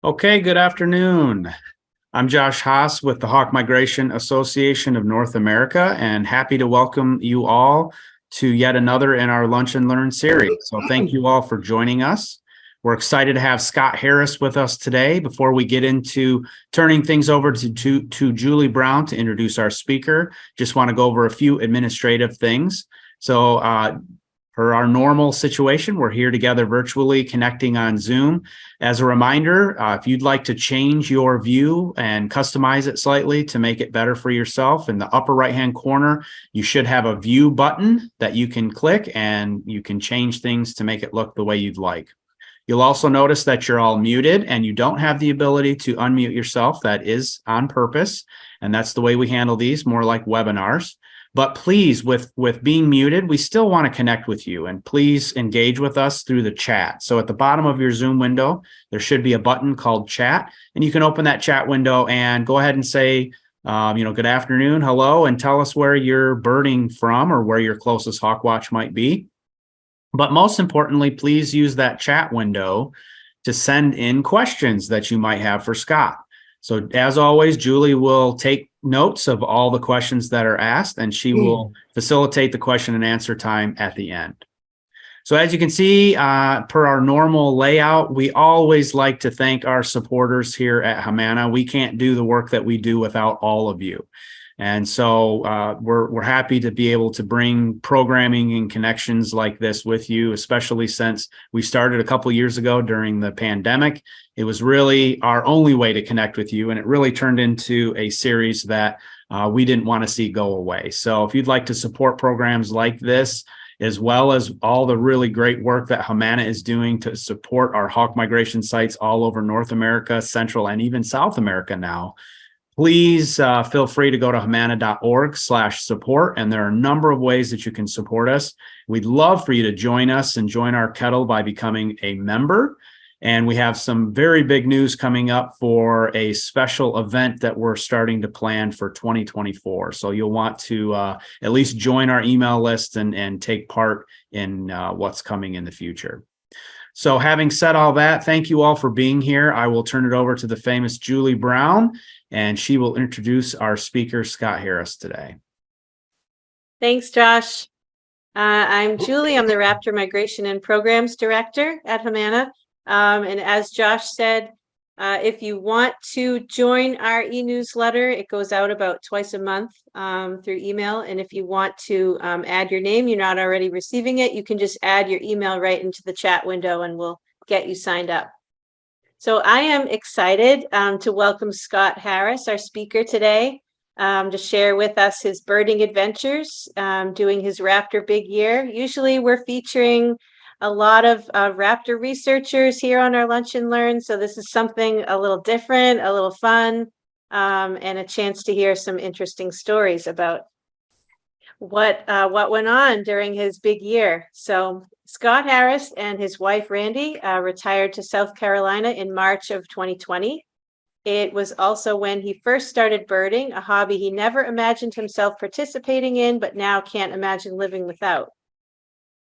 Okay, good afternoon. I'm Josh Haas with the Hawk Migration Association of North America, and happy to welcome you all to yet another in our Lunch and Learn series. So thank you all for joining us. We're excited to have Scott Harris with us today. Before we get into turning things over to Julie Brown to introduce our speaker, just want to go over a few administrative things. So for our normal situation, we're here together virtually connecting on Zoom. As a reminder, if you'd like to change your view and customize it slightly to make it better for yourself, in the upper right-hand corner, you should have a view button that you can click and you can change things to make it look the way you'd like. You'll also notice that you're all muted and you don't have the ability to unmute yourself. That is on purpose, and that's the way we handle these, more like webinars. But please, with being muted, we still want to connect with you, and please engage with us through the chat. So at the bottom of your Zoom window, there should be a button called chat, and you can open that chat window and go ahead and say, good afternoon, hello, and tell us where you're birding from or where your closest hawk watch might be. But most importantly, please use that chat window to send in questions that you might have for Scott. So as always, Julie will take notes of all the questions that are asked, and she will facilitate the question and answer time at the end. So as you can see, per our normal layout, we always like to thank our supporters here at HMANA. We can't do the work that we do without all of you. And so we're happy to be able to bring programming and connections like this with you, especially since we started a couple years ago during the pandemic. It was really our only way to connect with you, and it really turned into a series that we didn't want to see go away. So if you'd like to support programs like this, as well as all the really great work that HMANA is doing to support our hawk migration sites all over North America, Central, and even South America now, please feel free to go to HMANA.org/support, and there are a number of ways that you can support us. We'd love for you to join us and join our kettle by becoming a member. And we have some very big news coming up for a special event that we're starting to plan for 2024. So you'll want to at least join our email list and take part in what's coming in the future. So having said all that, thank you all for being here. I will turn it over to the famous Julie Brown, and she will introduce our speaker, Scott Harris, today. Thanks, Josh. I'm Julie. I'm the Raptor Migration and Programs Director at HMANA. And as Josh said, if you want to join our e-newsletter, it goes out about twice a month through email. And if you want to add your name, you're not already receiving it, you can just add your email right into the chat window and we'll get you signed up. So I am excited to welcome Scott Harris, our speaker today, to share with us his birding adventures, doing his Raptor Big Year. Usually we're featuring a lot of Raptor researchers here on our Lunch and Learn. So this is something a little different, a little fun, and a chance to hear some interesting stories about what went on during his big year. So Scott Harris and his wife, Randi, retired to South Carolina in March of 2020. It was also when he first started birding, a hobby he never imagined himself participating in, but now can't imagine living without.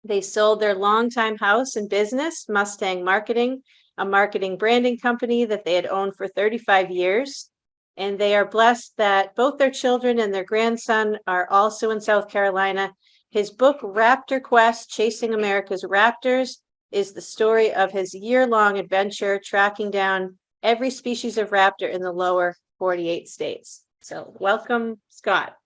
They sold their longtime house and business, Mustang Marketing, a marketing branding company that they had owned for 35 years. And they are blessed that both their children and their grandson are also in South Carolina. His book, RaptorQuest, Chasing America's Raptors, is the story of his year-long adventure tracking down every species of raptor in the lower 48 states. So welcome, Scott.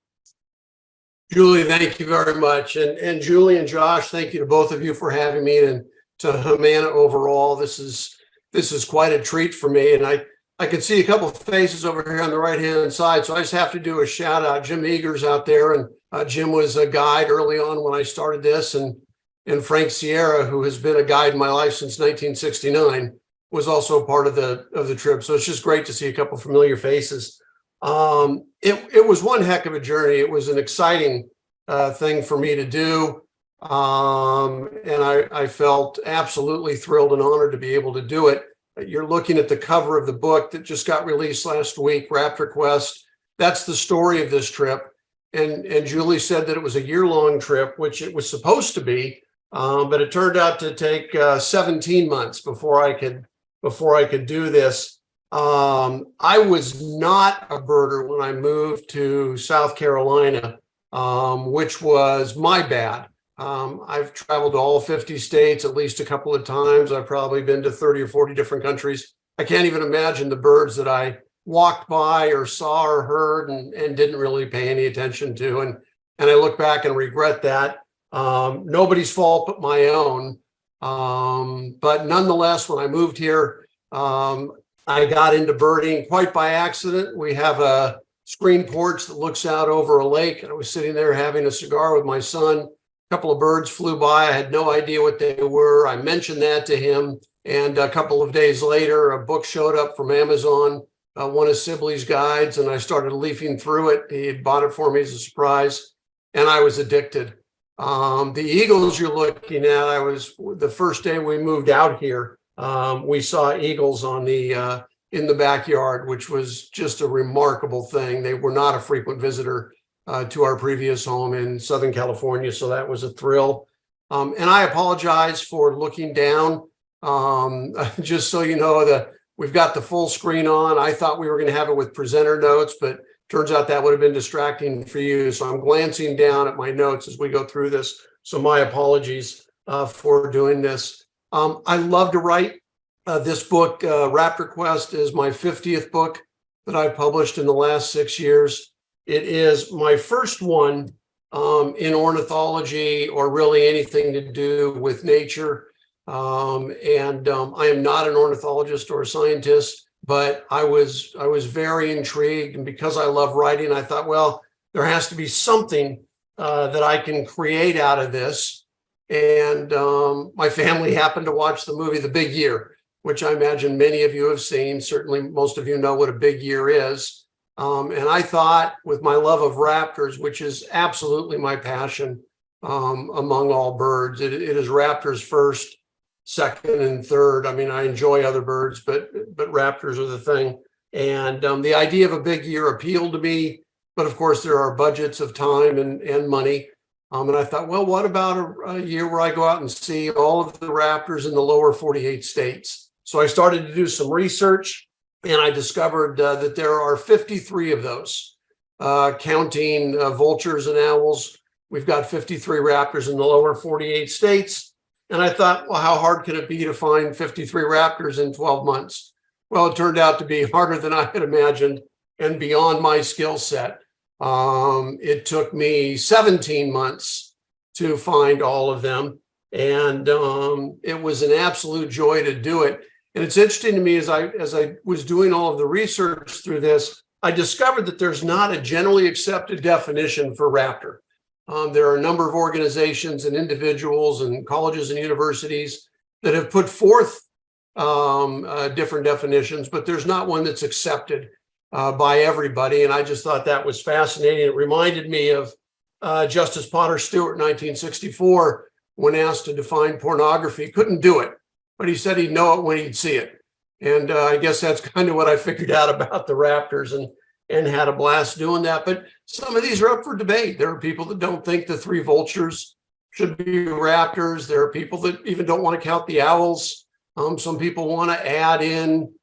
Julie, thank you very much. And Julie and Josh, thank you to both of you for having me, and to HMANA overall. This is quite a treat for me. And I can see a couple of faces over here on the right-hand side, so I just have to do a shout out. Jim Eager's out there, and Jim was a guide early on when I started this, and Frank Sierra, who has been a guide in my life since 1969, was also part of the trip. So it's just great to see a couple of familiar faces. It was one heck of a journey. It was an exciting thing for me to do. And I felt absolutely thrilled and honored to be able to do it. You're looking at the cover of the book that just got released last week, RaptorQuest. That's the story of this trip. And Julie said that it was a year-long trip, which it was supposed to be, but it turned out to take 17 months before I could do this. I was not a birder when I moved to South Carolina, which was my bad. I've traveled to all 50 states at least a couple of times. I've probably been to 30 or 40 different countries. I can't even imagine the birds that I walked by or saw or heard and didn't really pay any attention to. And I look back and regret that. Nobody's fault but my own. But nonetheless, when I moved here, I got into birding quite by accident. We have a screen porch that looks out over a lake. And I was sitting there having a cigar with my son. A couple of birds flew by. I had no idea what they were. I mentioned that to him. And a couple of days later, a book showed up from Amazon, one of Sibley's guides, and I started leafing through it. He had bought it for me as a surprise, and I was addicted. The eagles you're looking at, the first day we moved out here, we saw eagles on in the backyard, which was just a remarkable thing. They were not a frequent visitor to our previous home in Southern California, so that was a thrill. And I apologize for looking down. Just so you know, we've got the full screen on. I thought we were going to have it with presenter notes, but turns out that would have been distracting for you. So I'm glancing down at my notes as we go through this. So my apologies for doing this. I love to write. This book, RaptorQuest, is my 50th book that I've published in the last 6 years. It is my first one in ornithology or really anything to do with nature. I am not an ornithologist or a scientist, but I was very intrigued. And because I love writing, I thought, well, there has to be something that I can create out of this. And my family happened to watch the movie The Big Year, which I imagine many of you have seen. Certainly most of you know what a big year is. And I thought, with my love of raptors, which is absolutely my passion among all birds, it is raptors first, second and third. I mean, I enjoy other birds, but raptors are the thing. And the idea of a big year appealed to me, but of course there are budgets of time and money. And I thought, well, what about a year where I go out and see all of the raptors in the lower 48 states? So I started to do some research, and I discovered that there are 53 of those, counting vultures and owls. We've got 53 raptors in the lower 48 states. And I thought, well, how hard can it be to find 53 raptors in 12 months? Well, it turned out to be harder than I had imagined and beyond my skill set. It took me 17 months to find all of them. And it was an absolute joy to do it. And it's interesting to me, as I was doing all of the research through this, I discovered that there's not a generally accepted definition for raptor. There are a number of organizations and individuals and colleges and universities that have put forth different definitions, but there's not one that's accepted by everybody. And I just thought that was fascinating. It reminded me of Justice Potter Stewart in 1964, when asked to define pornography. Couldn't do it, but he said he'd know it when he'd see it. And I guess that's kind of what I figured out about the raptors, and had a blast doing that. But some of these are up for debate. There are people that don't think the 3 vultures should be raptors. There are people that even don't want to count the owls. Some people want to add in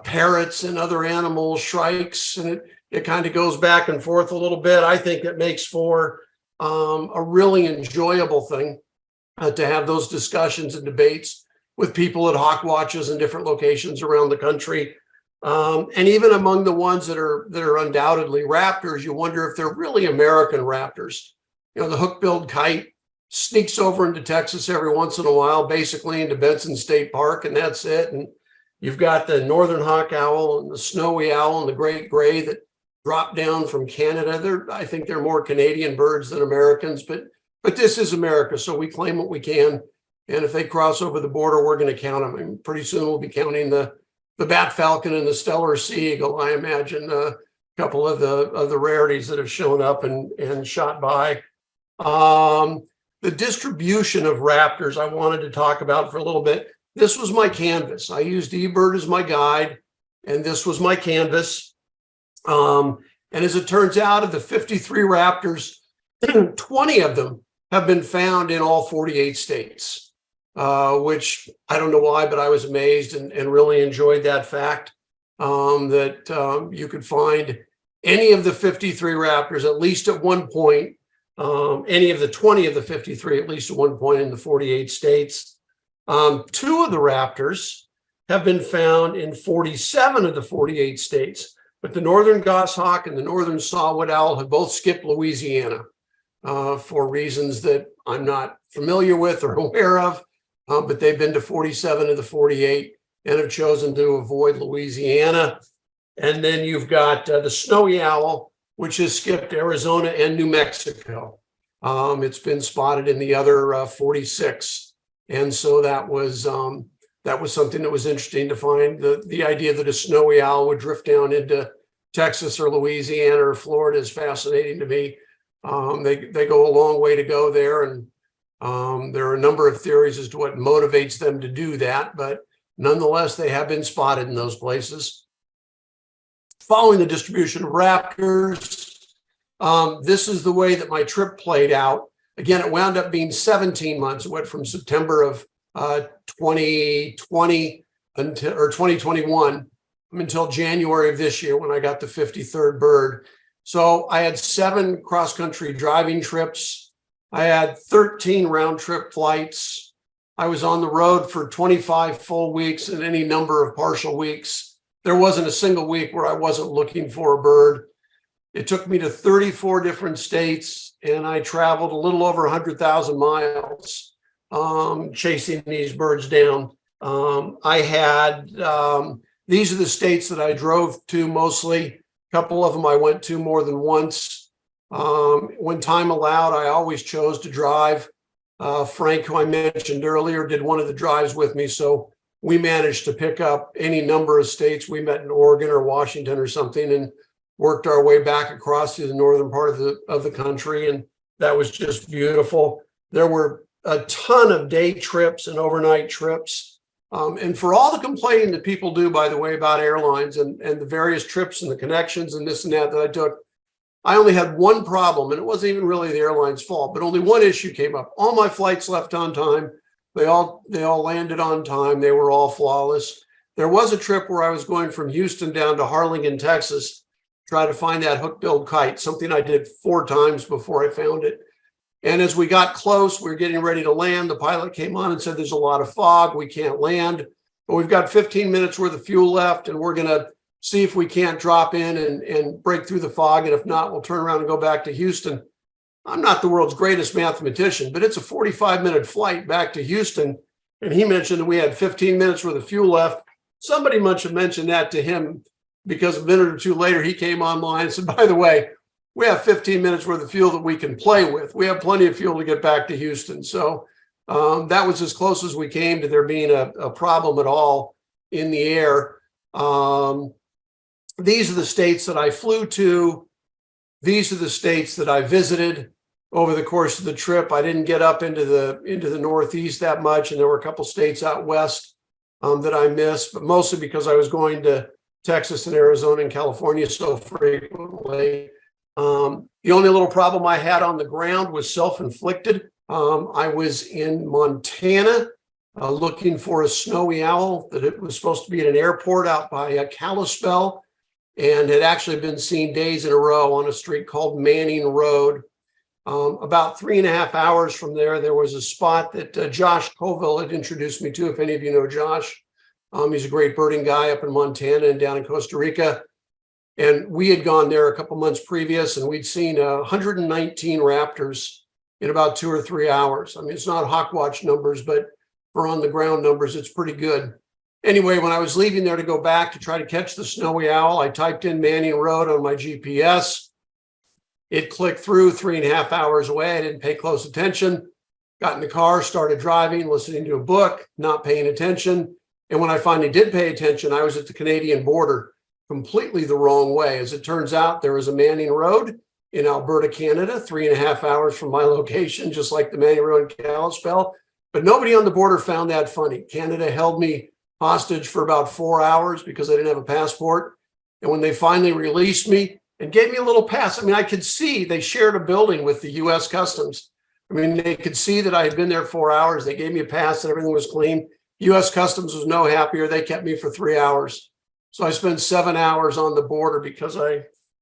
parrots and other animals, shrikes, and it kind of goes back and forth a little bit. I think it makes for a really enjoyable thing to have those discussions and debates with people at hawk watches in different locations around the country. And even among the ones that are undoubtedly raptors, you wonder if they're really American raptors. You know, the hook-billed kite sneaks over into Texas every once in a while, basically into Benson State Park, and that's it. And you've got the northern hawk owl and the snowy owl and the great gray that drop down from Canada. I think they're more Canadian birds than Americans, but this is America, so we claim what we can. And if they cross over the border, we're going to count them. And pretty soon we'll be counting the bat falcon and the Steller sea eagle. I imagine a couple of the rarities that have shown up and shot by. The distribution of raptors I wanted to talk about for a little bit. This was my canvas. I used eBird as my guide, and this was my canvas. And as it turns out, of the 53 raptors, 20 of them have been found in all 48 states, which I don't know why, but I was amazed and really enjoyed that fact. that you could find any of the 53 Raptors, at least at one point, any of the 20 of the 53, at least at one point in the 48 states. 2 of the Raptors have been found in 47 of the 48 states, but the northern goshawk and the northern saw-whet owl have both skipped Louisiana for reasons that I'm not familiar with or aware of, but they've been to 47 of the 48 and have chosen to avoid Louisiana. And then you've got the snowy owl, which has skipped Arizona and New Mexico. It's been spotted in the other 46. And so that was something that was interesting to find. The idea that a snowy owl would drift down into Texas or Louisiana or Florida is fascinating to me. They go a long way to go there, and there are a number of theories as to what motivates them to do that, but nonetheless, they have been spotted in those places. Following the distribution of raptors, this is the way that my trip played out. Again, it wound up being 17 months. It went from September of 2020 or 2021 until January of this year when I got the 53rd bird. So I had 7 cross-country driving trips. I had 13 round-trip flights. I was on the road for 25 full weeks and any number of partial weeks. There wasn't a single week where I wasn't looking for a bird. It took me to 34 different states, and I traveled a little over 100,000 miles chasing these birds down. These are the states that I drove to mostly. A couple of them I went to more than once. When time allowed, I always chose to drive. Frank, who I mentioned earlier, did one of the drives with me, so we managed to pick up any number of states. We met in Oregon or Washington or something and worked our way back across to the northern part of the country, and that was just beautiful. There were a ton of day trips and overnight trips. And for all the complaining that people do, by the way, about airlines and the various trips and the connections and this and that I took, I only had one problem, and it wasn't even really the airline's fault, but only one issue came up. All my flights left on time. They all landed on time. They were all flawless. There was a trip where I was going from Houston down to Harlingen, Texas, try to find that hook-billed kite, something I did 4 times before I found it. And as we got close, we were getting ready to land. The pilot came on and said, there's a lot of fog. We can't land, but we've got 15 minutes worth of fuel left, and we're going to see if we can't drop in and break through the fog. And if not, we'll turn around and go back to Houston. I'm not the world's greatest mathematician, but it's a 45-minute flight back to Houston. And he mentioned that we had 15 minutes worth of fuel left. Somebody must have mentioned that to him, because a minute or two later, he came online and said, by the way, we have 15 minutes worth of fuel that we can play with. We have plenty of fuel to get back to Houston. So that was as close as we came to there being a problem at all in the air. These are the states that I flew to. These are the states that I visited over the course of the trip. I didn't get up into the Northeast that much, and there were a couple states out west that I missed, but mostly because I was going to Texas and Arizona and California so frequently. The only little problem I had on the ground was self-inflicted. I was in Montana looking for a snowy owl that it was supposed to be at an airport out by Kalispell, and had actually been seen days in a row on a street called Manning Road. About 3.5 hours from there, there was a spot that Josh Colville had introduced me to, if any of you know Josh. He's a great birding guy up in Montana and down in Costa Rica. And we had gone there a couple months previous, and we'd seen 119 raptors in about 2 or 3 hours. I mean, it's not Hawkwatch numbers, but for on the ground numbers, it's pretty good. Anyway, when I was leaving there to go back to try to catch the snowy owl, I typed in Manning Road on my GPS. It clicked through 3.5 hours away. I didn't pay close attention. Got in the car, started driving, listening to a book, not paying attention. And when I finally did pay attention, I was at the Canadian border, completely the wrong way. As it turns out, there is a Manning Road in Alberta, Canada, 3.5 hours from my location, just like the Manning Road in Kalispell. But nobody on the border found that funny. Canada held me hostage for about 4 hours because I didn't have a passport. And when they finally released me and gave me a little pass, I mean, I could see they shared a building with the U.S. Customs. I mean, they could see that I had been there 4 hours. They gave me a pass and everything was clean. U.S. Customs was no happier. They kept me for 3 hours. So I spent 7 hours on the border because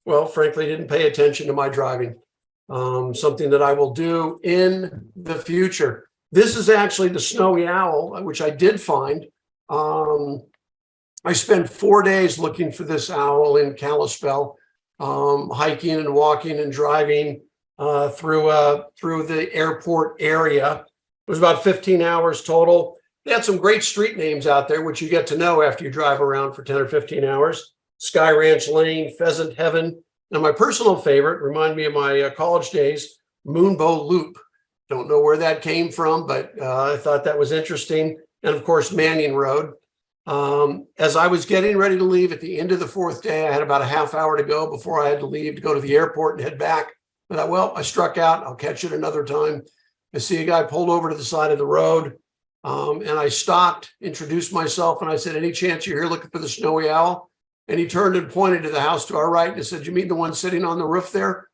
well, frankly, didn't pay attention to my driving. Something that I will do in the future. This is actually the snowy owl, which I did find. I spent 4 days looking for this owl in Kalispell, hiking and walking and driving through the airport area. It was about 15 hours total. They had some great street names out there, which you get to know after you drive around for 10 or 15 hours. Sky Ranch Lane, Pheasant Heaven. And my personal favorite, remind me of my college days, Moonbow Loop. Don't know where that came from, but I thought that was interesting. And of course, Manning Road. As I was getting ready to leave at the end of the 4th day, I had about a half hour to go before I had to leave to go to the airport and head back. I thought, well, I struck out. I'll catch it another time. I see a guy pulled over to the side of the road, and I stopped, introduced myself, and I said, any chance you're here looking for the snowy owl? And he turned and pointed to the house to our right and said, you mean the one sitting on the roof there?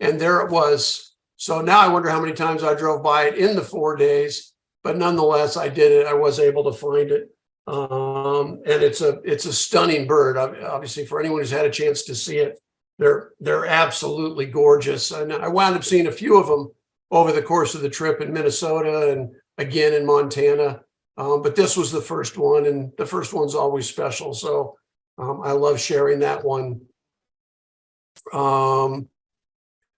And there it was. So now I wonder how many times I drove by it in the 4 days, but nonetheless, I did it. I was able to find it. And it's a stunning bird. Obviously, for anyone who's had a chance to see it, they're absolutely gorgeous. And I wound up seeing a few of them over the course of the trip in Minnesota and again in Montana. But this was the first one, and the first one's always special. So I love sharing that one.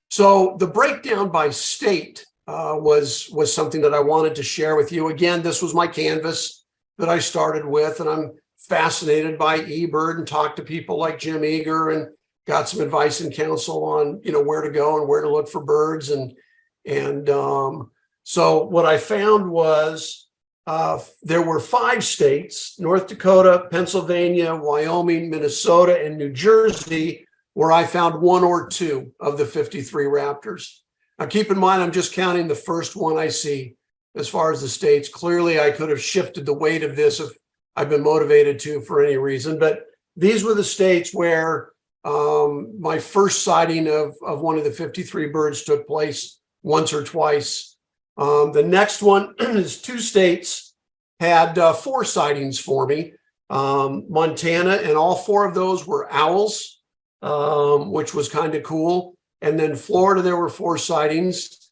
So the breakdown by state was something that I wanted to share with you. Again, this was my canvas that I started with, and I'm fascinated by eBird and talked to people like Jim Eager and got some advice and counsel on, where to go and where to look for birds. And so what I found was there were 5 states, North Dakota, Pennsylvania, Wyoming, Minnesota, and New Jersey, where I found 1 or 2 of the 53 Raptors. Now, keep in mind, I'm just counting the first one I see as far as the states. Clearly, I could have shifted the weight of this if I've been motivated to for any reason, but these were the states where my first sighting of one of the 53 birds took place once or twice. The next one is 2 states had 4 sightings for me. Montana, and all 4 of those were owls, which was kind of cool. And then Florida, there were 4 sightings,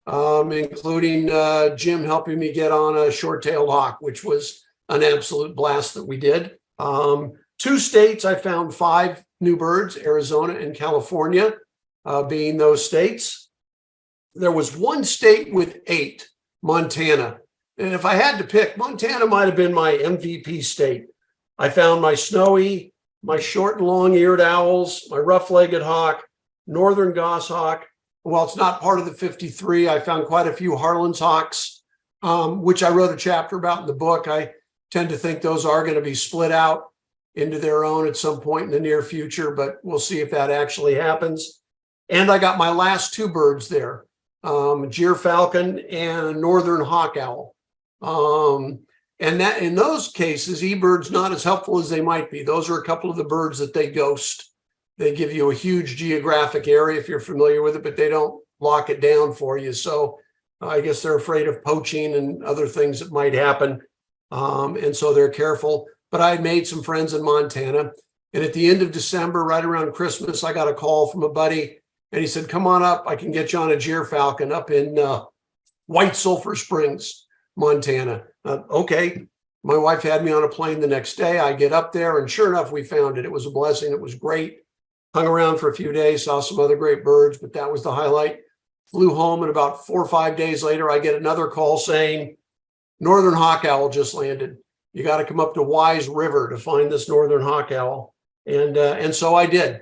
including Jim helping me get on a short-tailed hawk, which was an absolute blast that we did. 2 states, I found 5 new birds, Arizona and California being those states. There was 1 state with 8, Montana. And if I had to pick, Montana might have been my MVP state. I found my snowy, my short and long-eared owls, my rough-legged hawk, northern goshawk. While it's not part of the 53, I found quite a few Harlan's hawks, which I wrote a chapter about in the book. I tend to think those are going to be split out into their own at some point in the near future, but we'll see if that actually happens. And I got my last 2 birds there, a gyrfalcon and a northern hawk owl. And that in those cases, eBird's not as helpful as they might be. Those are a couple of the birds that they ghost. They give you a huge geographic area if you're familiar with it, but they don't lock it down for you. So I guess they're afraid of poaching and other things that might happen. And so they're careful. But I had made some friends in Montana. And at the end of December, right around Christmas, I got a call from a buddy. And he said, come on up. I can get you on a gyrfalcon up in White Sulphur Springs, Montana. Okay. My wife had me on a plane the next day. I get up there, and sure enough, we found it. It was a blessing. It was great. Hung around for a few days, saw some other great birds, but that was the highlight. Flew home, and about 4 or 5 days later, I get another call saying, northern hawk owl just landed. You got to come up to Wise River to find this northern hawk owl. And so I did.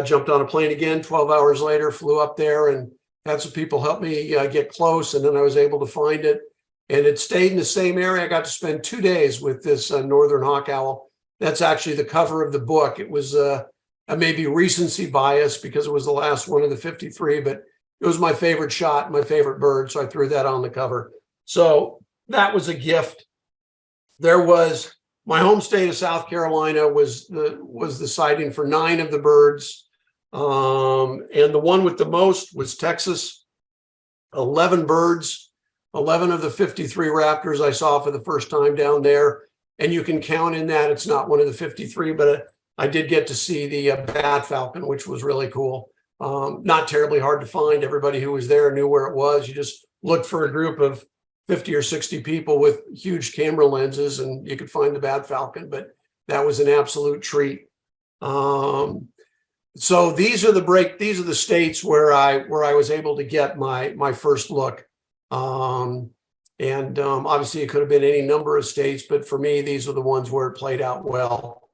Jumped on a plane again, 12 hours later, flew up there and had some people help me get close. And then I was able to find it. And it stayed in the same area. I got to spend 2 days with this northern hawk owl. That's actually the cover of the book. It was a maybe recency bias because it was the last one of the 53, but it was my favorite shot, my favorite bird. So I threw that on the cover. So that was a gift. There was my home state of South Carolina was the sighting for 9 of the birds. And the one with the most was Texas, 11 birds, 11 of the 53 raptors I saw for the first time down there. and you can count in that it's not one of the 53, but I did get to see the bat falcon, which was really cool. Not terribly hard to find. Everybody who was there knew where it was. You just looked for a group of 50 or 60 people with huge camera lenses and you could find the bat falcon, but that was an absolute treat. So these are the states where I was able to get my first look. Obviously it could have been any number of states, but for me, these are the ones where it played out well.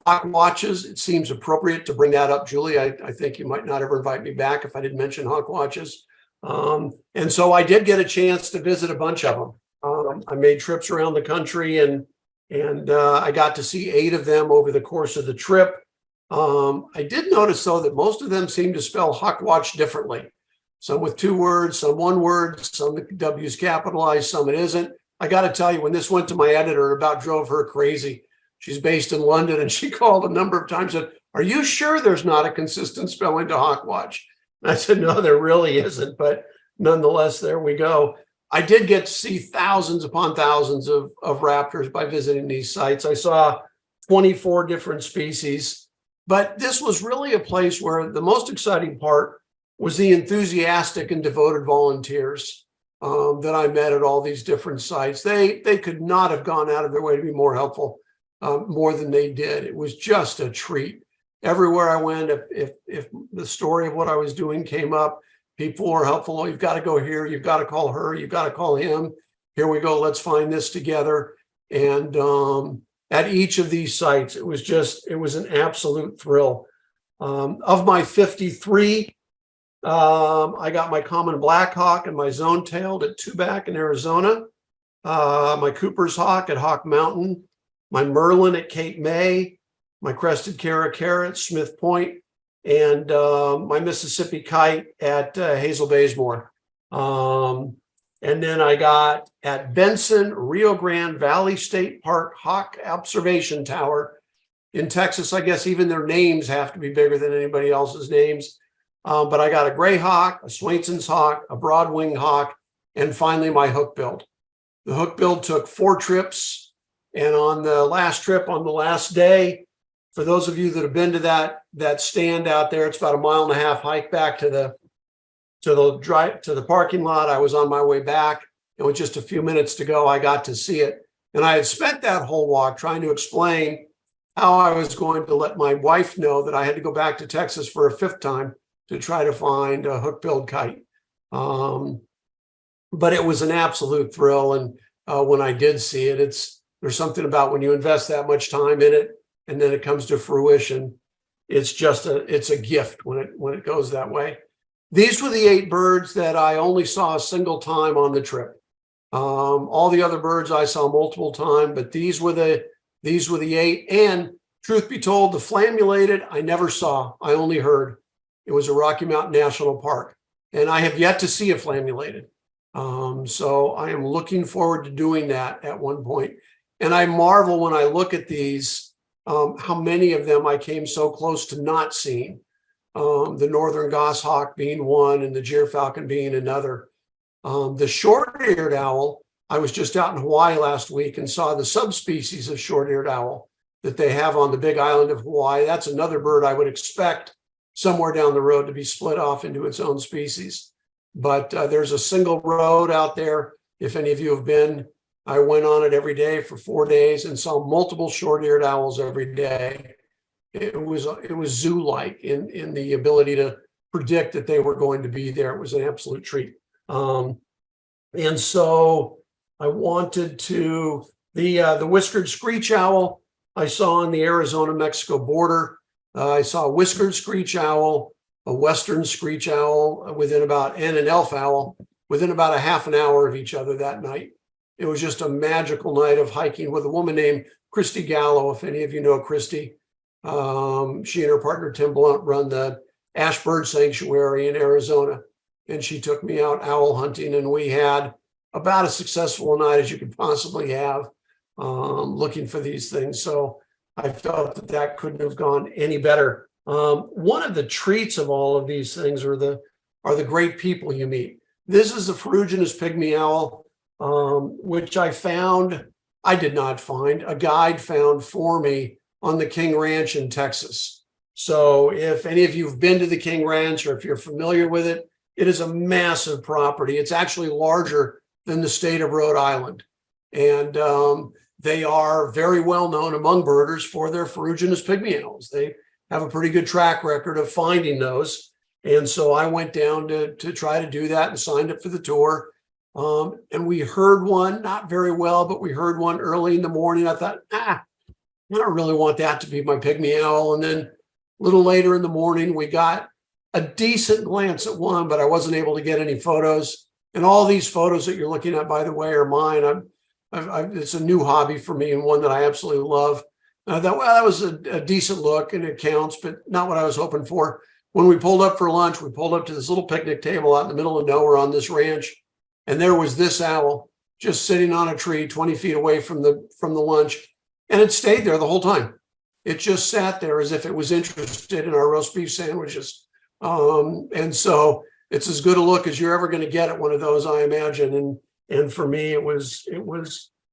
Hawk watches, it seems appropriate to bring that up, Julie. I think you might not ever invite me back if I didn't mention hawk watches. And so I did get a chance to visit a bunch of them. I made trips around the country and I got to see 8 of them over the course of the trip. I did notice, though, that most of them seem to spell hawk watch differently. Some with 2 words, some 1 word, some the W's capitalized, some it isn't. I got to tell you, when this went to my editor, it about drove her crazy. She's based in London, and she called a number of times and said, "Are you sure there's not a consistent spelling to hawk watch?" And I said, "No, there really isn't." But nonetheless, there we go. I did get to see thousands upon thousands of raptors by visiting these sites. I saw 24 different species. But this was really a place where the most exciting part was the enthusiastic and devoted volunteers that I met at all these different sites. They could not have gone out of their way to be more helpful, more than they did. It was just a treat. Everywhere I went, if the story of what I was doing came up, people were helpful. "Oh, you've got to go here. You've got to call her. You've got to call him. Here we go. Let's find this together." And at each of these sites, it was an absolute thrill. Of my 53, I got my common black hawk and my zone-tailed at Tubac in Arizona, my Cooper's hawk at Hawk Mountain, my Merlin at Cape May, my crested caracara at Smith Point, and my Mississippi kite at Hazel Baysmore. And then I got at Benson, Rio Grande Valley State Park Hawk Observation Tower in Texas. I guess even their names have to be bigger than anybody else's names. But I got a gray hawk, a Swainson's hawk, a broad-winged hawk, and finally my hook build. The hook build took 4 trips. And on the last trip, on the last day, for those of you that have been to that stand out there, it's about a 1.5 mile hike back to the parking lot. I was on my way back, and with just a few minutes to go, I got to see it. And I had spent that whole walk trying to explain how I was going to let my wife know that I had to go back to Texas for a 5th time to try to find a hook build kite. But it was an absolute thrill. And when I did see it, there's something about when you invest that much time in it and then it comes to fruition, it's a gift when it goes that way. These were the 8 birds that I only saw a single time on the trip. All the other birds I saw multiple times, but these were the 8. And truth be told, the flammulated I never saw. I only heard. It was a Rocky Mountain National Park, and I have yet to see a flammulated. So I am looking forward to doing that at one point. And I marvel when I look at these, how many of them I came so close to not seeing. The northern goshawk being one and the gyrfalcon being another. The short-eared owl, I was just out in Hawaii last week and saw the subspecies of short-eared owl that they have on the big island of Hawaii. That's another bird I would expect somewhere down the road to be split off into its own species. But there's a single road out there. If any of you have been, I went on it every day for 4 days and saw multiple short-eared owls every day. It was zoo-like in the ability to predict that they were going to be there. It was an absolute treat. And so I wanted to, the whiskered screech owl I saw on the Arizona-Mexico border. I saw a whiskered screech owl, a western screech owl and an elf owl within about a half an hour of each other that night. It was just a magical night of hiking with a woman named Christy Gallo. If any of you know Christy, she and her partner Tim Blunt run the Ash Bird Sanctuary in Arizona, and she took me out owl hunting, and we had about as successful a night as you could possibly have looking for these things. So I felt that couldn't have gone any better. One of the treats of all of these things are the great people you meet. This is the ferruginous pygmy owl, which I found I did not find. A guide found for me on the King Ranch in Texas. So if any of you have been to the King Ranch, or if you're familiar with it, it is a massive property. It's actually larger than the state of Rhode Island. And they are very well known among birders for their ferruginous pygmy owls. They have a pretty good track record of finding those. And so I went down to try to do that and signed up for the tour. And we heard one, not very well, but we heard one early in the morning. I thought, I don't really want that to be my pygmy owl. And then a little later in the morning, we got a decent glance at one, but I wasn't able to get any photos. And all these photos that you're looking at, by the way, are mine. It's a new hobby for me and one that I absolutely love. And I thought, well, that was a decent look and it counts, but not what I was hoping for. When we pulled up for lunch, we pulled up to this little picnic table out in the middle of nowhere on this ranch. And there was this owl just sitting on a tree 20 feet away from the lunch. And it stayed there the whole time. It just sat there as if it was interested in our roast beef sandwiches. And so it's as good a look as you're ever going to get at one of those, I imagine. And for me, it was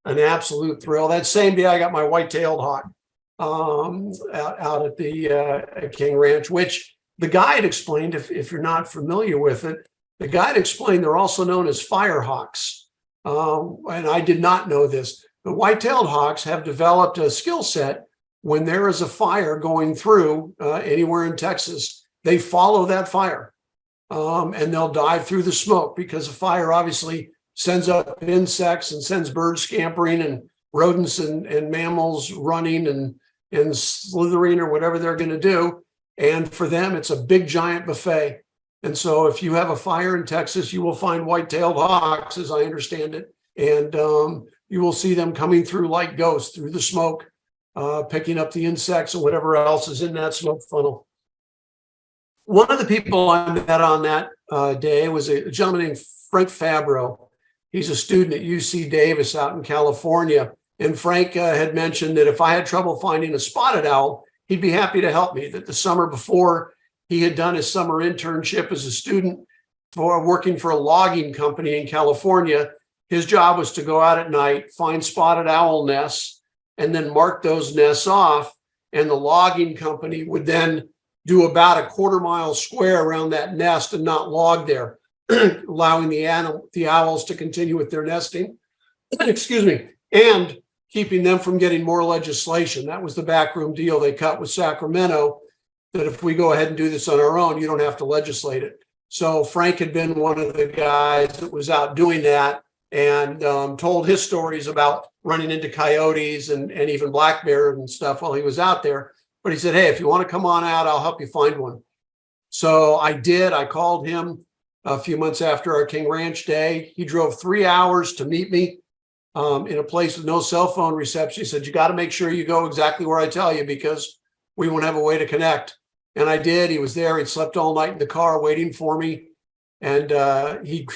an absolute thrill. That same day, I got my white-tailed hawk out at the King Ranch, which the guide explained, if you're not familiar with it, the guide explained they're also known as fire hawks. And I did not know this. The white-tailed hawks have developed a skill set. When there is a fire going through anywhere in Texas, they follow that fire and they'll dive through the smoke, because the fire obviously sends up insects and sends birds scampering and rodents and mammals running and slithering or whatever they're going to do. And for them, it's a big giant buffet. And so if you have a fire in Texas, you will find white-tailed hawks, as I understand it. And you will see them coming through like ghosts through the smoke, picking up the insects and whatever else is in that smoke funnel. One of the people I met on that day was a gentleman named Frank Fabro. He's a student at UC Davis out in California. And Frank had mentioned that if I had trouble finding a spotted owl, he'd be happy to help me. That the summer before, he had done his summer internship as a student for working for a logging company in California. His job was to go out at night, find spotted owl nests, and then mark those nests off. And the logging company would then do about a quarter-mile square around that nest and not log there, allowing the owls to continue with their nesting, excuse me, and keeping them from getting more legislation. That was the backroom deal they cut with Sacramento, that if we go ahead and do this on our own, you don't have to legislate it. So Frank had been one of the guys that was out doing that and told his stories about running into coyotes and even black bears and stuff while he was out there. But he said, hey, if you want to come on out, I'll help you find one. So I did. I called him a few months after our King Ranch day. He drove 3 hours to meet me in a place with no cell phone reception. He said, you got to make sure you go exactly where I tell you, because we won't have a way to connect. And I did. He was there. He'd slept all night in the car waiting for me. And he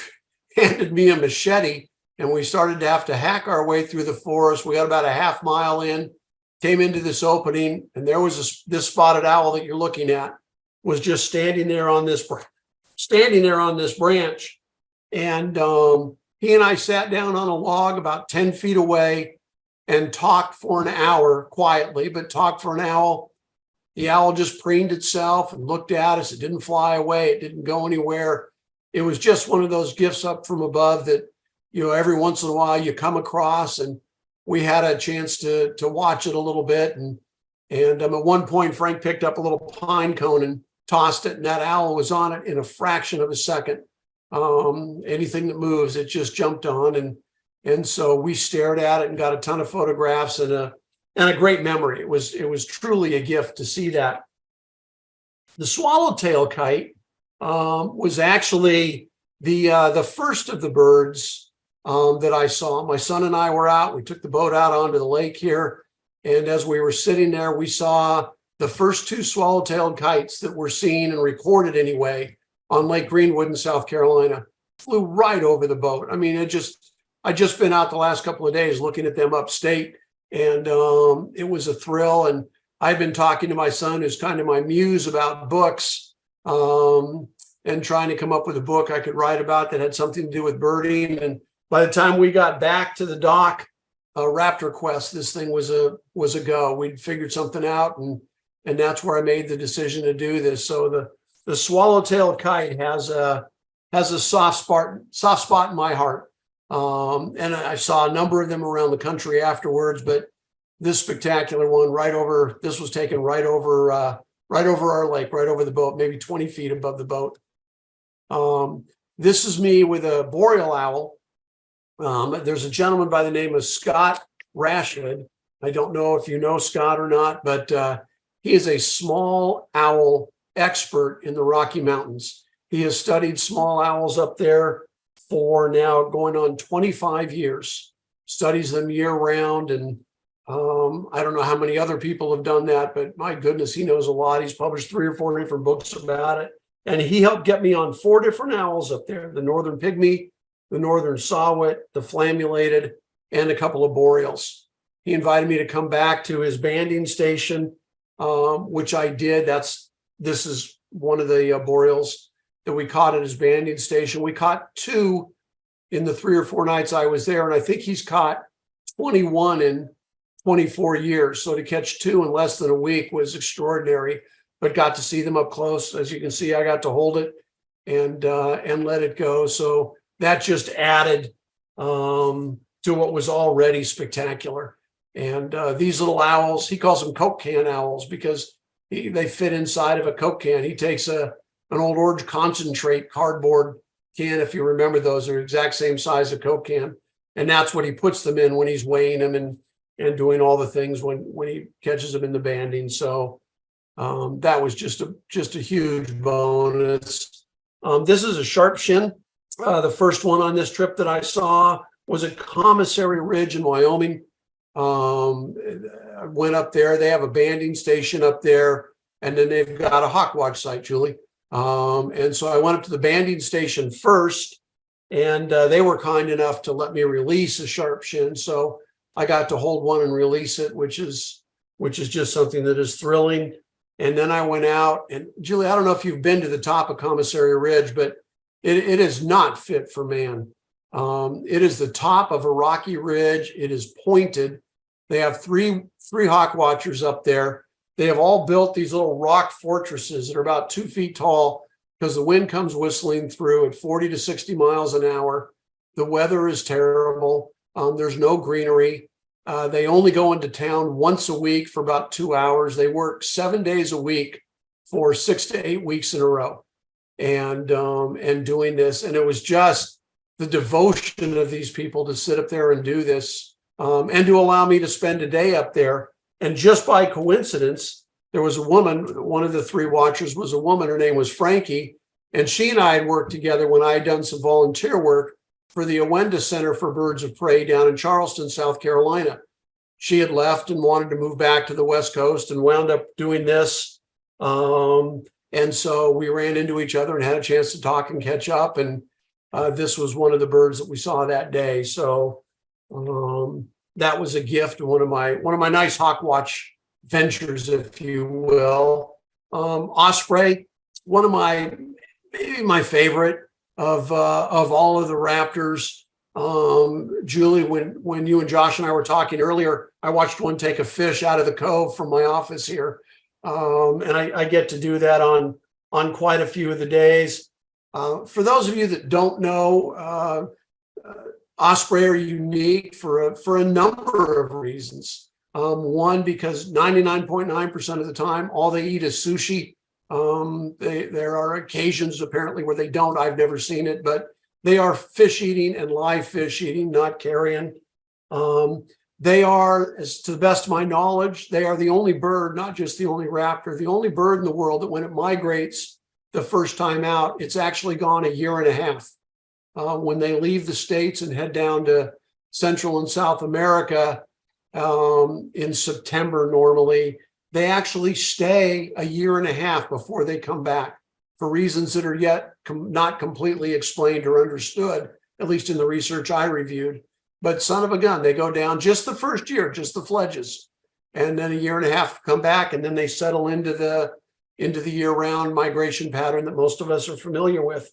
handed me a machete, and we started to have to hack our way through the forest. We got about a half mile in, came into this opening, and there was this spotted owl that you're looking at was just standing there on this branch. And he and I sat down on a log about 10 feet away and talked for an hour quietly, but talked for an hour. The owl just preened itself and looked at us. It didn't fly away. It didn't go anywhere. It was just one of those gifts up from above that, you know, every once in a while you come across, and we had a chance to watch it a little bit. And at one point, Frank picked up a little pine cone and tossed it, and that owl was on it in a fraction of a second. Anything that moves, it just jumped on. And so we stared at it and got a ton of photographs and a great memory. It was truly a gift to see that. The swallowtail kite was actually the first of the birds that I saw. My son and I were out. We took the boat out onto the lake here. And as we were sitting there, we saw the first 2 swallow-tailed kites that were seen and recorded anyway on Lake Greenwood in South Carolina. Flew right over the boat. I mean, I just been out the last couple of days looking at them upstate, and it was a thrill. And I've been talking to my son, who's kind of my muse about books, and trying to come up with a book I could write about that had something to do with birding. And by the time we got back to the dock RaptorQuest, this thing was a go. We'd figured something out, and that's where I made the decision to do this. So the swallowtail kite has a soft spot in my heart. And I saw a number of them around the country afterwards, but this spectacular one this was taken right over our lake, right over the boat, maybe 20 feet above the boat. This is me with a boreal owl. There's a gentleman by the name of Scott Rashid. I don't know if you know Scott or not, but he is a small owl expert in the Rocky Mountains. He has studied small owls up there for now going on 25 years, studies them year round. And I don't know how many other people have done that, but my goodness, he knows a lot. He's published 3 or 4 different books about it. And he helped get me on 4 different owls up there: the northern pygmy, the northern saw-whet, the flammulated, and a couple of boreals. He invited me to come back to his banding station, which I did. This is one of the boreals that we caught at his banding station. We caught 2 in the 3 or 4 nights I was there, and I think he's caught 21 in 24 years. So to catch 2 in less than a week was extraordinary, but got to see them up close. As you can see, I got to hold it and let it go. So that just added to what was already spectacular. And these little owls, he calls them Coke can owls because they fit inside of a Coke can. He takes an old orange concentrate cardboard can, if you remember those, are exact same size of Coke can. And that's what he puts them in when he's weighing them and doing all the things when he catches them in the banding. So that was just a huge bonus. This is a sharp shin. The first one on this trip that I saw was at Commissary Ridge in Wyoming. I went up there. They have a banding station up there, and then they've got a hawk watch site, Julie. And so I went up to the banding station first, and they were kind enough to let me release a sharp shin. So I got to hold one and release it, which is just something that is thrilling. And then I went out, and Julie, I don't know if you've been to the top of Commissary Ridge, but it is not fit for man. It is the top of a rocky ridge. It is pointed. They have three hawk watchers up there. They have all built these little rock fortresses that are about 2 feet tall because the wind comes whistling through at 40 to 60 miles an hour. The weather is terrible. There's no greenery. They only go into town once a week for about 2 hours. They work 7 days a week for 6 to 8 weeks in a row, and doing this. And it was just the devotion of these people to sit up there and do this, and to allow me to spend a day up there. And just by coincidence, there was a woman, one of the 3 watchers was a woman. Her name was Frankie. And she and I had worked together when I had done some volunteer work for the Owenda Center for Birds of Prey down in Charleston, South Carolina. She had left and wanted to move back to the West Coast and wound up doing this. And so we ran into each other and had a chance to talk and catch up. And this was one of the birds that we saw that day. So that was a gift, one of my nice hawk watch ventures, if you will. Osprey, maybe my favorite of all of the Raptors. Julie, when you and Josh and I were talking earlier, I watched one take a fish out of the cove from my office here. And I get to do that on quite a few of the days. For those of you that don't know, osprey are unique for a number of reasons. One, because 99.9% of the time, all they eat is sushi. There are occasions apparently where they don't. I've never seen it, but they are fish eating and live fish eating, not carrion. They are, as to the best of my knowledge, they are the only bird, not just the only raptor, the only bird in the world that when it migrates the first time out, it's actually gone 1.5 years. When they leave the States and head down to Central and South America in September normally, they actually stay 1.5 years before they come back for reasons that are yet not completely explained or understood, at least in the research I reviewed. But son of a gun, they go down just the first year, just the fledges, and then 1.5 years come back, and then they settle into the year-round migration pattern that most of us are familiar with.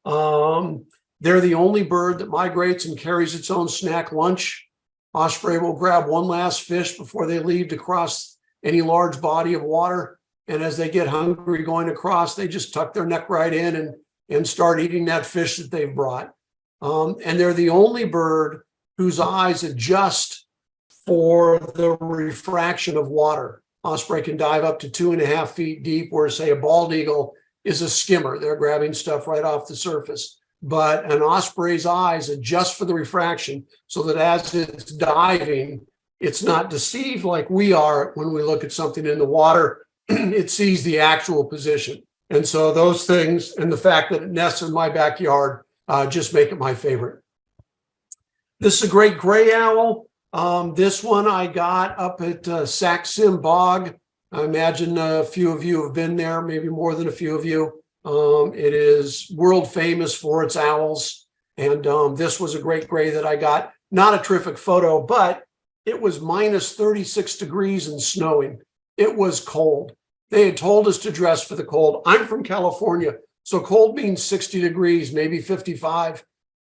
They're the only bird that migrates and carries its own snack lunch. Osprey will grab one last fish before they leave to cross any large body of water. And as they get hungry going across, they just tuck their neck right in and start eating that fish that they've brought. And they're the only bird whose eyes adjust for the refraction of water. Osprey can dive up to 2.5 feet deep, where say a bald eagle is a skimmer. They're grabbing stuff right off the surface. But an osprey's eyes adjust for the refraction so that as it's diving, it's not deceived like we are when we look at something in the water. It sees the actual position. And so those things and the fact that it nests in my backyard just make it my favorite. This is a great gray owl. This one I got up at Sax-Sim Bog. I imagine a few of you have been there, maybe more than a few of you. It is world famous for its owls. And this was a great gray that I got. Not a terrific photo, but it was minus 36 degrees and snowing. It was cold. They had told us to dress for the cold. I'm from California, so cold means 60 degrees, maybe 55.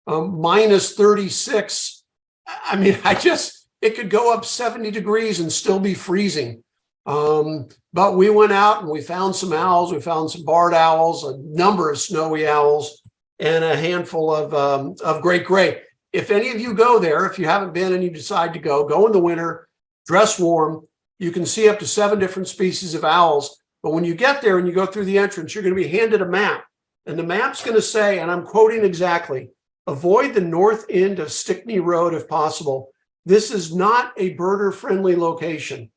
Minus 36. I mean, it could go up 70 degrees and still be freezing. But we went out and we found some owls. We found some barred owls, a number of snowy owls, and a handful of great gray. If any of you go there, if you haven't been and you decide to go in the winter, dress warm. You can see up to 7 different species of owls. But when you get there and you go through the entrance, you're going to be handed a map. And the map's going to say, and I'm quoting exactly, avoid the north end of Stickney Road if possible. This is not a birder-friendly location.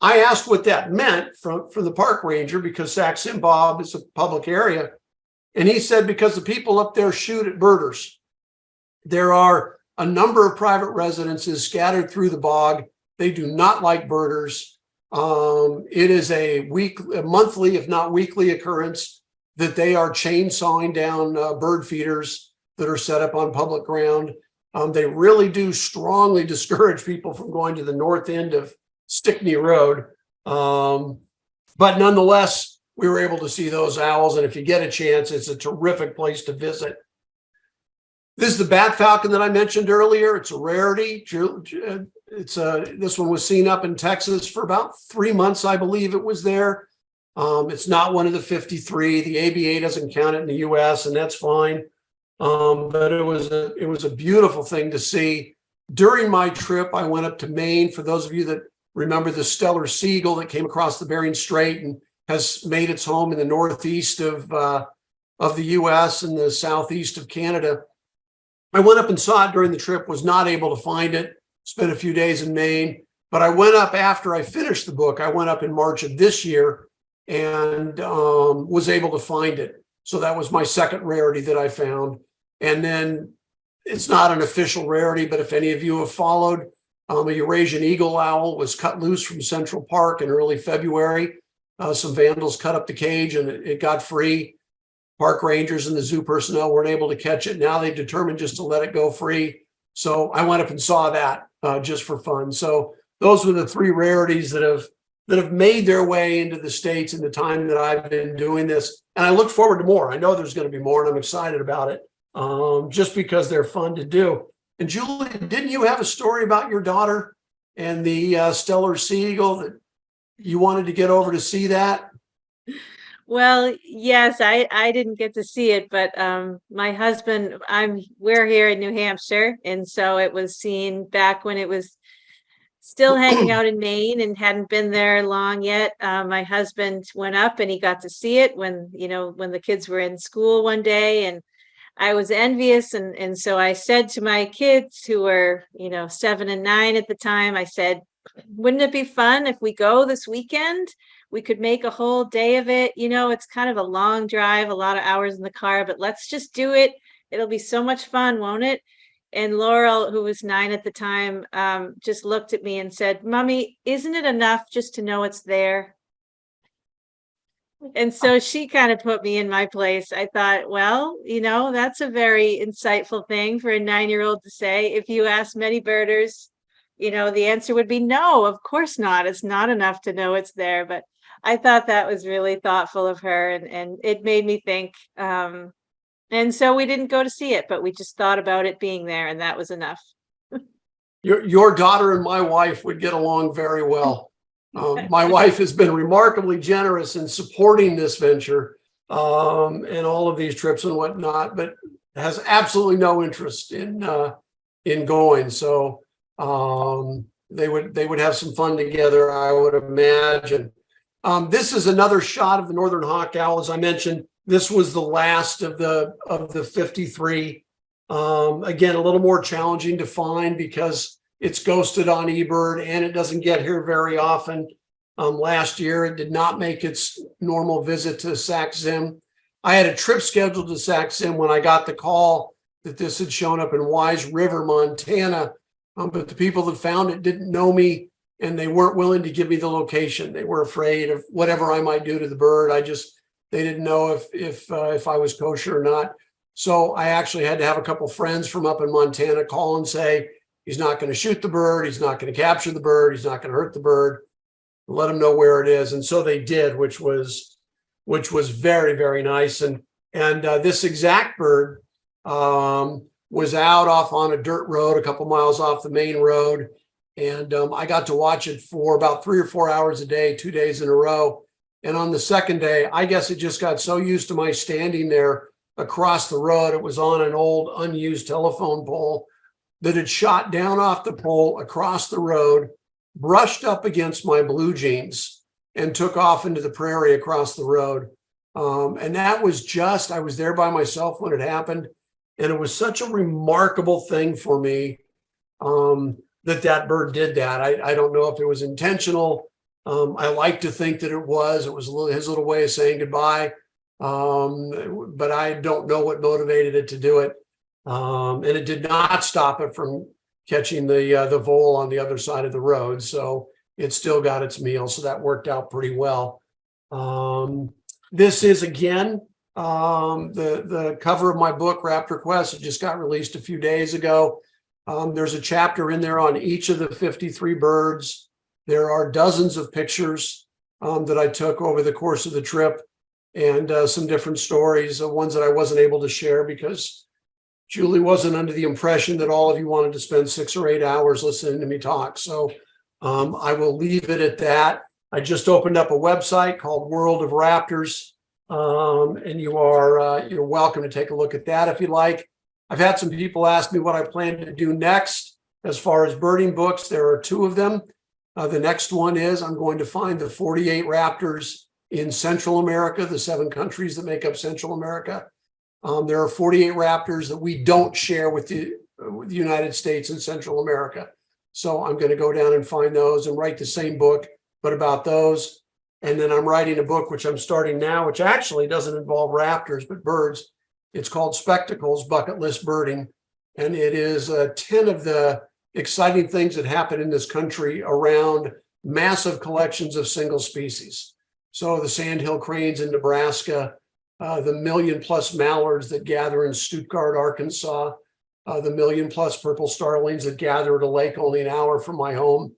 I asked what that meant from the park ranger, because Sax-Sim Bog is a public area. And he said, because the people up there shoot at birders. There are a number of private residences scattered through the bog. They do not like birders. It is a monthly, if not weekly occurrence that they are chainsawing down bird feeders that are set up on public ground. They really do strongly discourage people from going to the north end of Stickney Road. But nonetheless, we were able to see those owls. And if you get a chance, it's a terrific place to visit. This is the bat falcon that I mentioned earlier. It's a rarity. This one was seen up in Texas for about 3 months, I believe it was there. It's not one of the 53. The ABA doesn't count it in the US, and that's fine. But it was a beautiful thing to see. During my trip, I went up to Maine. For those of you that remember the stellar seagull that came across the Bering Strait and has made its home in the northeast of the US and the southeast of Canada. I went up and saw it during the trip, was not able to find it, spent a few days in Maine, but I went up after I finished the book. I went up in March of this year and was able to find it. So that was my second rarity that I found. And then it's not an official rarity, but if any of you have followed, a Eurasian eagle owl was cut loose from Central Park in early February. Some vandals cut up the cage and it got free. Park rangers and the zoo personnel weren't able to catch it. Now they determined just to let it go free. So I went up and saw that just for fun. So those were the 3 rarities that have made their way into the States in the time that I've been doing this. And I look forward to more. I know there's going to be more and I'm excited about it just because they're fun to do. And Julie, didn't you have a story about your daughter and the stellar seagull that you wanted to get over to see that? Well, yes, I didn't get to see it, but my husband, we're here in New Hampshire, and so it was seen back when it was still hanging out in Maine and hadn't been there long yet. My husband went up and he got to see it when the kids were in school one day, and I was envious, and so I said to my kids, who were 7 and 9 at the time, I said, wouldn't it be fun if we go this weekend? We could make a whole day of it. It's kind of a long drive, a lot of hours in the car, but let's just do it. It'll be so much fun, won't it? And Laurel, who was 9 at the time, just looked at me and said, Mommy, isn't it enough just to know it's there? And so she kind of put me in my place. I thought, well, that's a very insightful thing for a 9-year-old to say. If you ask many birders, the answer would be no, of course not. It's not enough to know it's there. But I thought that was really thoughtful of her, and it made me think. And so we didn't go to see it, but we just thought about it being there, and that was enough. your daughter and my wife would get along very well. My wife has been remarkably generous in supporting this venture and all of these trips and whatnot, but has absolutely no interest in going. So they would have some fun together, I would imagine. This is another shot of the northern hawk owl. As I mentioned, this was the last of the 53. Again, a little more challenging to find because it's ghosted on eBird and it doesn't get here very often. Last year, it did not make its normal visit to Sac-Zim. I had a trip scheduled to Sac-Zim when I got the call that this had shown up in Wise River, Montana. But the people that found it didn't know me and they weren't willing to give me the location. They were afraid of whatever I might do to the bird. They didn't know if I was kosher or not. So I actually had to have a couple friends from up in Montana call and say, he's not going to shoot the bird. He's not going to capture the bird. He's not going to hurt the bird. Let them know where it is. And so they did, which was very, very nice. And this exact bird was out off on a dirt road, a couple miles off the main road. And I got to watch it for about 3 or 4 hours a day, 2 days in a row. And on the second day, I guess it just got so used to my standing there across the road. It was on an old unused telephone pole that it shot down off the pole across the road, brushed up against my blue jeans and took off into the prairie across the road. And that was I was there by myself when it happened. And it was such a remarkable thing for me that bird did that. I don't know if it was intentional. I like to think that it was his little way of saying goodbye. But I don't know what motivated it to do it. And it did not stop it from catching the vole on the other side of the road. So it still got its meal. So that worked out pretty well. This is, again, the cover of my book, RaptorQuest. It just got released a few days ago. There's a chapter in there on each of the 53 birds. There are dozens of pictures that I took over the course of the trip and some different stories, ones that I wasn't able to share because Julie wasn't under the impression that all of you wanted to spend 6 or 8 hours listening to me talk. So I will leave it at that. I just opened up a website called World of Raptors, and you're welcome to take a look at that if you like. I've had some people ask me what I plan to do next as far as birding books. There are 2 of them. The next one is I'm going to find the 48 raptors in Central America, the 7 countries that make up Central America. There are 48 raptors that we don't share with the United States and Central America. So I'm going to go down and find those and write the same book, but about those. And then I'm writing a book, which I'm starting now, which actually doesn't involve raptors, but birds. It's called Spectacles, Bucket List Birding. And it is 10 of the exciting things that happen in this country around massive collections of single species. So the sandhill cranes in Nebraska, the million-plus mallards that gather in Stuttgart, Arkansas, the million-plus purple starlings that gather at a lake only an hour from my home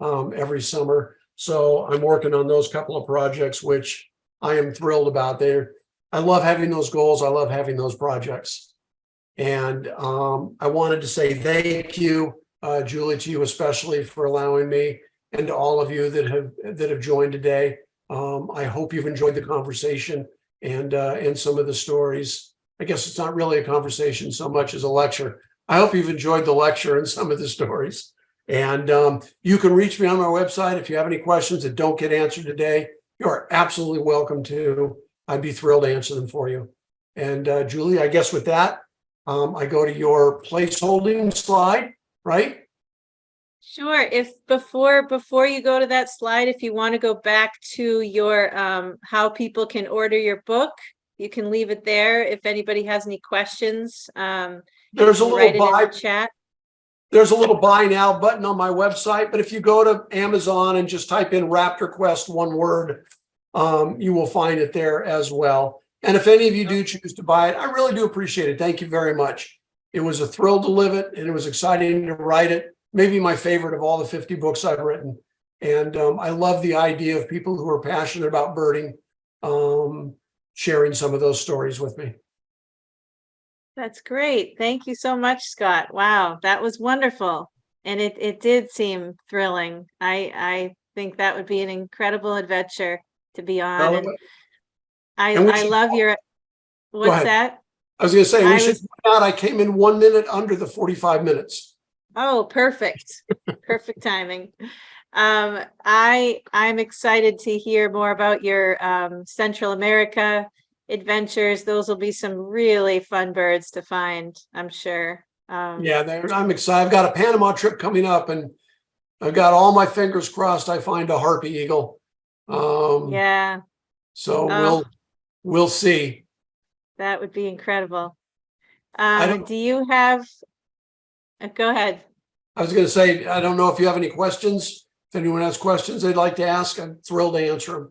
every summer. So I'm working on those couple of projects, which I am thrilled about. I love having those goals. I love having those projects. And I wanted to say thank you, Julie, to you especially for allowing me, and to all of you that have joined today. I hope you've enjoyed the conversation and some of the stories. I guess it's not really a conversation so much as a lecture. I hope you've enjoyed the lecture and some of the stories. And you can reach me on my website if you have any questions that don't get answered today. You are absolutely welcome to. I'd be thrilled to answer them for you. And Julie, I guess with that, I go to your placeholding slide, right? Sure. If before you go to that slide, if you want to go back to your how people can order your book, you can leave it there. If anybody has any questions, there's a little buy in the chat. There's a little buy now button on my website, but if you go to Amazon and just type in RaptorQuest, one word, you will find it there as well. And if any of you do choose to buy it, I really do appreciate it. Thank you very much. It was a thrill to live it, and it was exciting to write it. Maybe my favorite of all the 50 books I've written. And I love the idea of people who are passionate about birding sharing some of those stories with me. That's great. Thank you so much, Scott. Wow, that was wonderful. And it did seem thrilling. I think that would be an incredible adventure to be on. Well, And and we I should love your, go what's ahead. that? I was going to say, we I should was, point out I came in 1 minute under the 45 minutes. oh, perfect. Perfect timing. I'm excited to hear more about your Central America adventures. Those will be some really fun birds to find, I'm sure. Yeah, I'm excited. I've got a Panama trip coming up, and I've got all my fingers crossed I find a harpy eagle. Yeah. So Oh, we'll see. that would be incredible. I don't. Do you have, go ahead. I was going to say, I don't know if you have any questions. If anyone has questions they'd like to ask, I'm thrilled to answer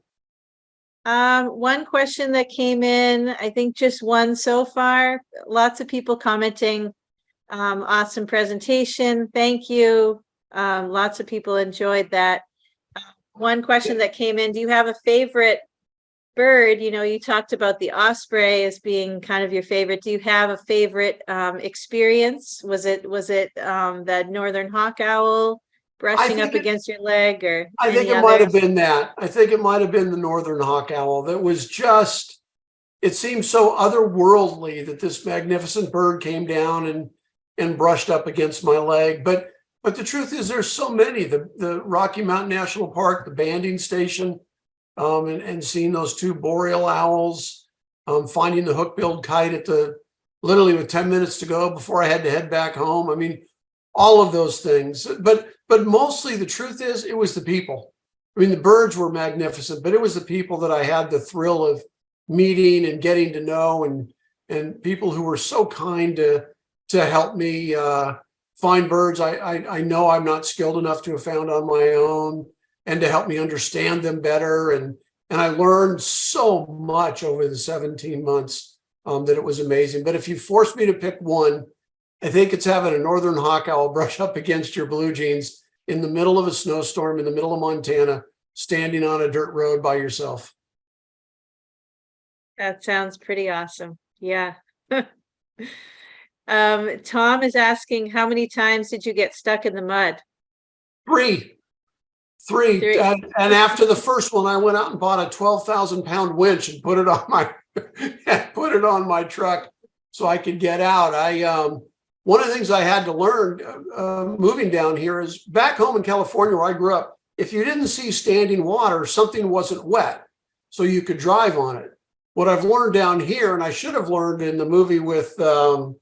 them. One question that came in, I think just one so far. Lots of people commenting. Awesome presentation. Thank you. Lots of people enjoyed that. One question that came in, do you have a favorite bird? You know, you talked about the osprey as being kind of your favorite. Do you have a favorite experience? Was it that northern hawk owl brushing up against your leg, or I think any it might have others? been that. I think it might have been the northern hawk owl. That was just, it seemed so otherworldly that this magnificent bird came down and brushed up against my leg. But the truth is, there's so many. The Rocky Mountain National Park, the banding station, and seeing those two boreal owls, finding the hook-billed kite at literally with 10 minutes to go before I had to head back home. I mean, all of those things. But mostly the truth is, it was the people. I mean, the birds were magnificent, but it was the people that I had the thrill of meeting and getting to know, and people who were so kind to help me find birds I know I'm not skilled enough to have found on my own, and to help me understand them better. And I learned so much over the 17 months that it was amazing. But if you force me to pick one, I think it's having a northern hawk owl brush up against your blue jeans in the middle of a snowstorm in the middle of Montana, standing on a dirt road by yourself. That sounds pretty awesome. Yeah. Tom is asking, how many times did you get stuck in the mud? Three. Three. And after the first one, I went out and bought a 12,000-pound winch and put it on my truck so I could get out. One of the things I had to learn moving down here is, back home in California where I grew up, if you didn't see standing water, something wasn't wet, so you could drive on it. What I've learned down here, and I should have learned in the movie with, I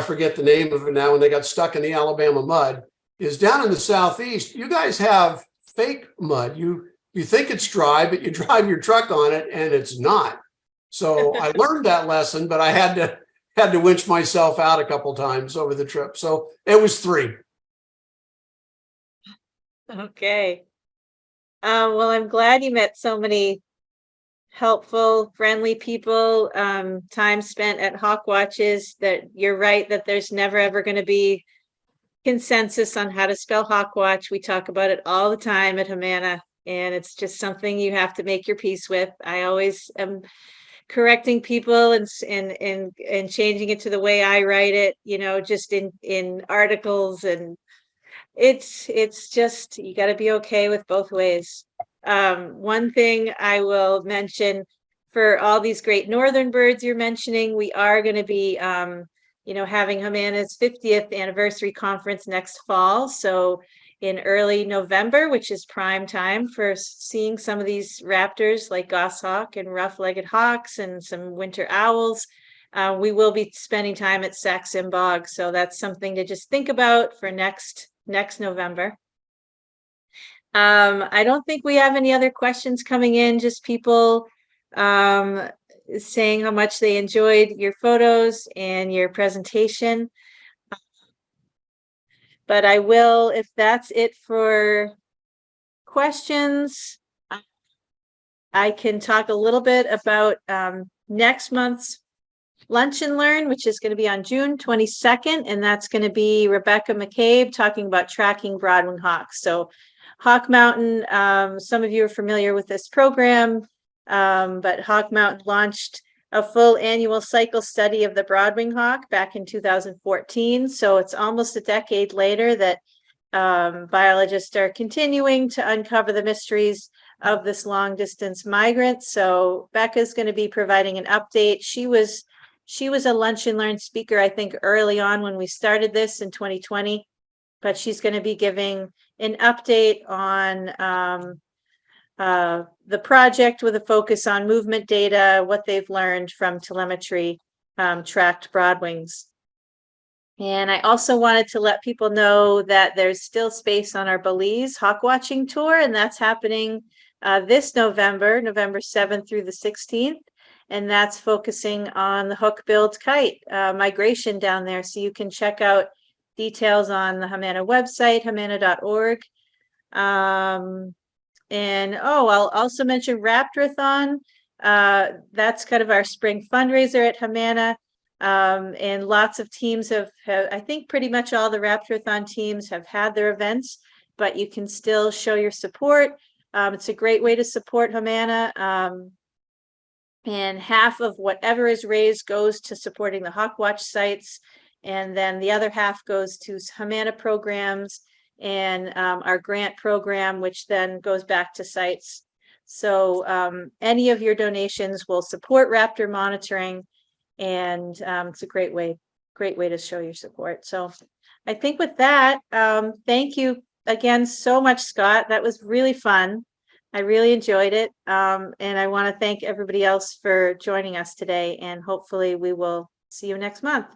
forget the name of it now, when they got stuck in the Alabama mud, is down in the Southeast, you guys have fake mud. You think it's dry, but you drive your truck on it and it's not. So I learned that lesson, but I had to winch myself out a couple times over the trip. So it was 3. Okay. Well, I'm glad you met so many helpful, friendly people. Time spent at hawk watches. That you're right that there's never ever going to be consensus on how to spell hawkwatch. We talk about it all the time at HMANA, and it's just something you have to make your peace with. I always am correcting people and changing it to the way I write it, you know, just in articles, and it's just, you got to be okay with both ways. One thing I will mention, for all these great northern birds you're mentioning, we are going to be having HMANA's 50th anniversary conference next fall. So in early November, which is prime time for seeing some of these raptors like goshawk and rough-legged hawks and some winter owls, we will be spending time at Sax-Zim Bog. So that's something to just think about for next November. I don't think we have any other questions coming in, just people saying how much they enjoyed your photos and your presentation. But I will, if that's it for questions, I can talk a little bit about next month's Lunch and Learn, which is going to be on June 22nd, and that's going to be Rebecca McCabe talking about tracking broadwing hawks. So Hawk Mountain, some of you are familiar with this program, but Hawk Mountain launched a full annual cycle study of the broadwing hawk back in 2014. So it's almost a decade later that biologists are continuing to uncover the mysteries of this long distance migrant. So Becca's going to be providing an update. She was a lunch and learn speaker, I think, early on when we started this in 2020, but she's going to be giving an update on the project with a focus on movement data, what they've learned from telemetry tracked broadwings. And I also wanted to let people know that there's still space on our Belize hawk watching tour, and that's happening this November 7th through the 16th. And that's focusing on the hook-billed kite migration down there. So you can check out details on the HMANA website, HMANA.org. And I'll also mention Raptorathon. That's kind of our spring fundraiser at HMANA. And lots of teams have, I think pretty much all the Raptorathon teams have had their events, but you can still show your support. It's a great way to support HMANA. And half of whatever is raised goes to supporting the Hawkwatch sites. And then the other half goes to HMANA programs and our grant program, which then goes back to sites. So any of your donations will support Raptor monitoring, and it's a great way to show your support. So I think with that, thank you again so much, Scott. That was really fun. I really enjoyed it. And I want to thank everybody else for joining us today, and hopefully we will see you next month.